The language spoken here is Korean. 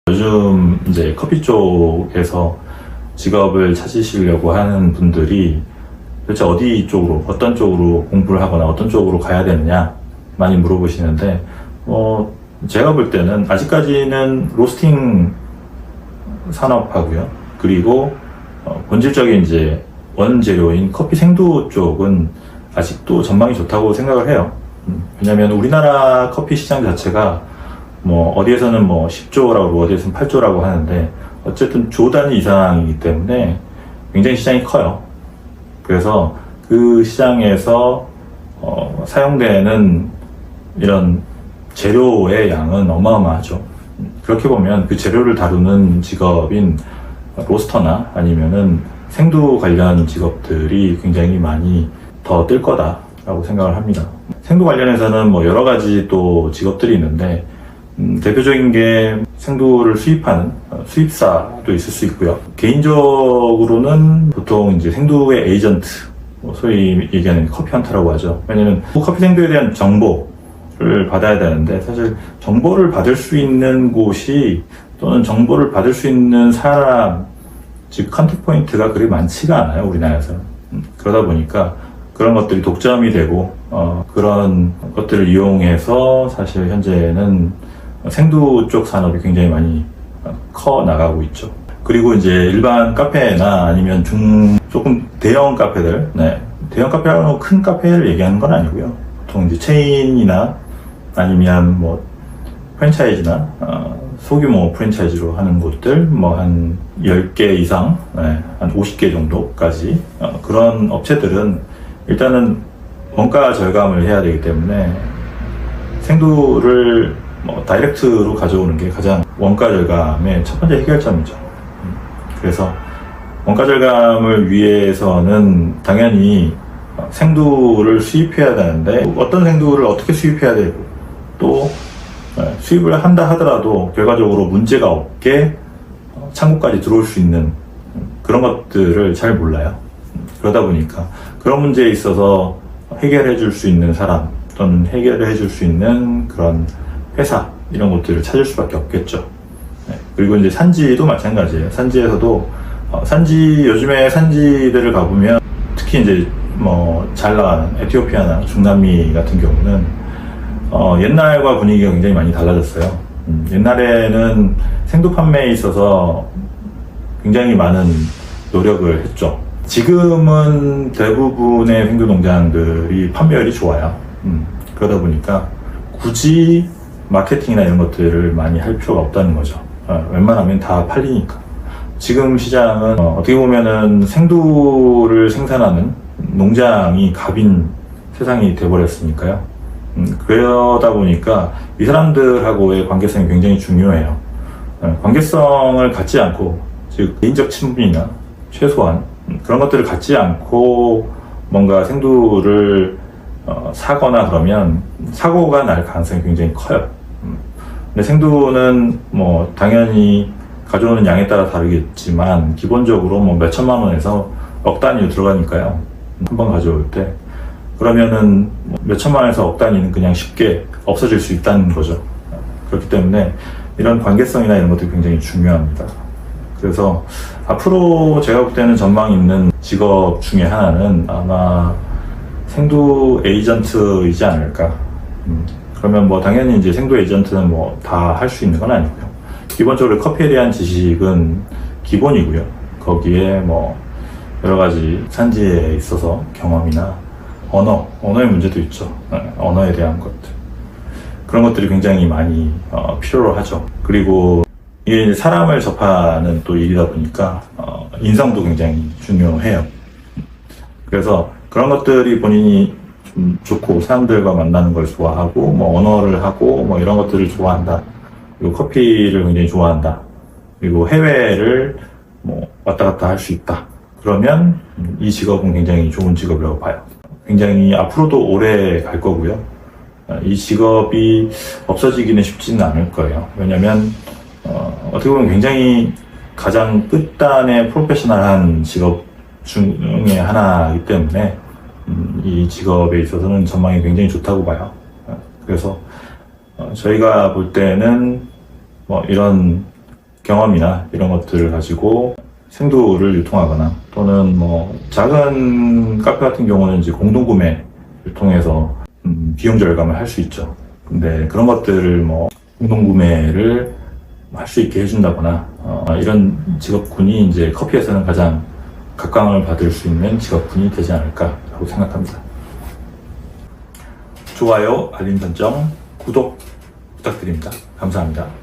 요즘 이제 커피 쪽에서 직업을 찾으시려고 하는 분들이 도대체 어디 쪽으로, 어떤 쪽으로 공부를 하거나 어떤 쪽으로 가야 되느냐 많이 물어보시는데, 제가 볼 때는 아직까지는 로스팅 산업하고요. 그리고 본질적인 이제 원재료인 커피 생두 쪽은 아직도 전망이 좋다고 생각을 해요. 왜냐면 우리나라 커피 시장 자체가 뭐 어디에서는 뭐 10조라고 어디에서는 8조라고 하는데 어쨌든 조 단위 이상이기 때문에 굉장히 시장이 커요. 그래서 그 시장에서 사용되는 이런 재료의 양은 어마어마하죠. 그렇게 보면 그 재료를 다루는 직업인 로스터나 아니면은 생두 관련 직업들이 굉장히 많이 더 뜰 거다라고 생각을 합니다. 생두 관련해서는 뭐 여러 가지 또 직업들이 있는데 대표적인 게 생두를 수입하는 수입사도 있을 수 있고요. 개인적으로는 보통 이제 생두의 에이전트, 소위 얘기하는 커피 헌터라고 하죠. 왜냐면 커피 생두에 대한 정보를 받아야 되는데 사실 정보를 받을 수 있는 곳이 또는 정보를 받을 수 있는 사람, 즉 컨택 포인트가 그리 많지가 않아요, 우리나라에서는. 그러다 보니까 그런 것들이 독점이 되고 그런 것들을 이용해서 사실 현재는 생두 쪽 산업이 굉장히 많이 커 나가고 있죠. 그리고 이제 일반 카페나 아니면 조금 대형 카페들, 대형 카페라고 큰 카페를 얘기하는 건 아니고요. 보통 이제 체인이나 아니면 뭐 프랜차이즈나 소규모 프랜차이즈로 하는 곳들, 뭐 한 10개 이상, 한 50개 정도까지 그런 업체들은 일단은 원가 절감을 해야 되기 때문에 생두를 다이렉트로 가져오는 게 가장 원가 절감의 첫 번째 해결점이죠. 그래서 원가 절감을 위해서는 당연히 생두를 수입해야 되는데 어떤 생두를 어떻게 수입해야 되고 또 수입을 한다 하더라도 결과적으로 문제가 없게 창고까지 들어올 수 있는 그런 것들을 잘 몰라요. 그러다 보니까 그런 문제에 있어서 해결해 줄 수 있는 사람 또는 해결해 줄 수 있는 그런 회사 이런 것들을 찾을 수밖에 없겠죠. 그리고 이제 산지도 마찬가지예요. 산지에서도 요즘에 산지들을 가보면 특히 이제 뭐 잘 나가는 에티오피아나 중남미 같은 경우는 옛날과 분위기가 굉장히 많이 달라졌어요. 옛날에는 생두 판매에 있어서 굉장히 많은 노력을 했죠. 지금은 대부분의 생두 농장들이 판매율이 좋아요. 그러다 보니까 굳이 마케팅이나 이런 것들을 많이 할 필요가 없다는 거죠. 웬만하면 다 팔리니까. 지금 시장은 어떻게 보면은 생두를 생산하는 농장이 갑인 세상이 돼버렸으니까요. 그러다 보니까 이 사람들하고의 관계성이 굉장히 중요해요. 관계성을 갖지 않고, 즉 개인적 친분이나 최소한 그런 것들을 갖지 않고 뭔가 생두를 사거나 그러면 사고가 날 가능성이 굉장히 커요. 근데 생두는 뭐 당연히 가져오는 양에 따라 다르겠지만 기본적으로 뭐 몇 천만 원에서 억 단위로 들어가니까요. 한 번 가져올 때 그러면은 몇 천만 원에서 억 단위는 그냥 쉽게 없어질 수 있다는 거죠. 그렇기 때문에 이런 관계성이나 이런 것들이 굉장히 중요합니다. 그래서 앞으로 제가 볼 때는 전망 있는 직업 중에 하나는 아마 생두 에이전트이지 않을까. 그러면 뭐 당연히 이제 생두 에이전트는 뭐 다 할 수 있는 건 아니고요. 기본적으로 커피에 대한 지식은 기본이고요. 거기에 뭐 여러 가지 산지에 있어서 경험이나 언어의 문제도 있죠. 언어에 대한 것들. 그런 것들이 굉장히 많이 필요로 하죠. 그리고 이게 이제 사람을 접하는 또 일이다 보니까 인성도 굉장히 중요해요. 그래서 그런 것들이 본인이 좀 좋고 사람들과 만나는 걸 좋아하고 뭐 언어를 하고 뭐 이런 것들을 좋아한다. 그리고 커피를 굉장히 좋아한다. 그리고 해외를 뭐 왔다 갔다 할 수 있다. 그러면 이 직업은 굉장히 좋은 직업이라고 봐요. 굉장히 앞으로도 오래 갈 거고요. 이 직업이 없어지기는 쉽지는 않을 거예요. 왜냐면 어떻게 보면 굉장히 가장 끝단의 프로페셔널한 직업 중에 하나이기 때문에 이 직업에 있어서는 전망이 굉장히 좋다고 봐요. 그래서 저희가 볼 때는 뭐 이런 경험이나 이런 것들을 가지고 생두를 유통하거나 또는 뭐 작은 카페 같은 경우는 이제 공동구매를 통해서 비용 절감을 할 수 있죠. 근데 그런 것들을 뭐 공동구매를 할 수 있게 해준다거나 이런 직업군이 이제 커피에서는 가장 각광을 받을 수 있는 직업군이 되지 않을까라고 생각합니다. 좋아요, 알림 설정, 구독 부탁드립니다. 감사합니다.